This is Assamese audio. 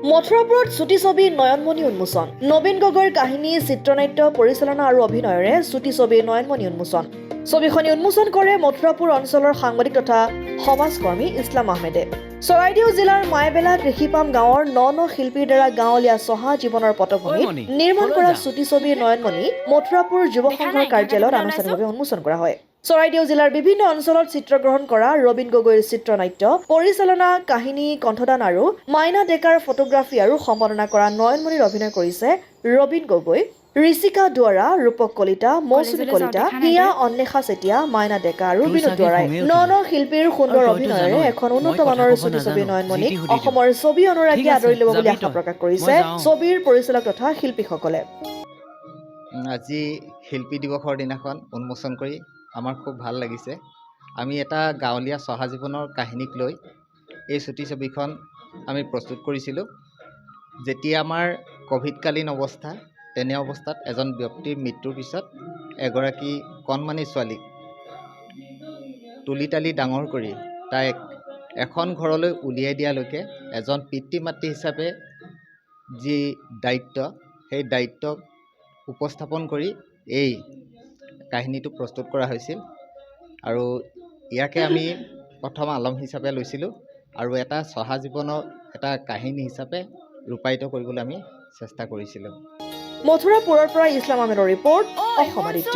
মথুৰাপুৰত চুটি ছবি নয়নমণি উন্মোচন নবীন গগৈৰ কাহিনী চিত্ৰনাট্য পৰিচালনা আৰু অভিনয়েৰে চুটি ছবি নয়নমণি উন্মোচন ছবিখনি উন্মোচন কৰে মথুৰাপুৰ অঞ্চলৰ সাংবাদিক তথা সমাজকৰ্মী ইছলাম আহমেদে চৰাইদেউ জিলাৰ মাইবেলা কৃষিপাম গাঁৱৰ ন শিল্পীৰ দ্বাৰা গাঁৱলীয়া চহা জীৱনৰ পটভূমিত নিৰ্মাণ কৰা চুটি ছবি নয়নমণি মথুৰাপুৰ যুৱ সংঘৰ কাৰ্যালয়ত আনুষ্ঠানিকভাৱে উন্মোচন কৰা হয়। চৰাইদেউ জিলাৰ বিভিন্ন অঞ্চলত চিত্ৰগ্ৰহণ কৰা ৰবীন গগৈৰ চিত্ৰনাট্য পৰিচালনা কাহিনী কণ্ঠদান আৰু মাইনা ডেকাৰ ফটোগ্ৰাফী আৰু সম্পাদনা কৰা নয়নমণিৰ অভিনয় কৰিছে ৰবীন গগৈ, ঋষিকা দুৱাৰা, ৰূপক কলিতা, মৌচুমী কলিতা, হিয়া অন্বেষা চেতিয়া, মাইনা ডেকা আৰু বিনোদ দুৱাৰাই ন শিল্পীৰ সুন্দৰ অভিনয়েৰে এখন উন্নত মানৰ চুটি ছবি নয়নমণিক অসমৰ ছবি অনুৰাগীয়ে আদৰি ল'ব বুলি আশা প্ৰকাশ কৰিছে ছবিৰ পৰিচালক তথা শিল্পীসকলে। আজি শিল্পী দিৱসৰ দিনাখন উন্মোচন কৰি আমাৰ খুব ভাল লাগিছে। আমি এটা গাঁৱলীয়া চহা জীৱনৰ কাহিনীক লৈ এই চুটি ছবিখন আমি প্ৰস্তুত কৰিছিলোঁ। যেতিয়া আমাৰ ক'ভিডকালীন অৱস্থা, তেনে অৱস্থাত এজন ব্যক্তিৰ মৃত্যুৰ পিছত এগৰাকী কণমানি ছোৱালীক তুলি তালি ডাঙৰ কৰি তাইক এখন ঘৰলৈ উলিয়াই দিয়ালৈকে এজন পিতৃ মাতৃ হিচাপে যি দায়িত্ব, সেই দায়িত্বক উপস্থাপন কৰি এই কাহিনীটো প্ৰস্তুত কৰা হৈছিল আৰু ইয়াকে আমি প্ৰথম আলম হিচাপে লৈছিলোঁ আৰু এটা চহা জীৱনৰ এটা কাহিনী হিচাপে ৰূপায়িত কৰিবলৈ আমি চেষ্টা কৰিছিলোঁ। মথুৰাপুৰৰ পৰা ইছলাম আহমেদৰ ৰিপৰ্ট, অসম আদিত্য।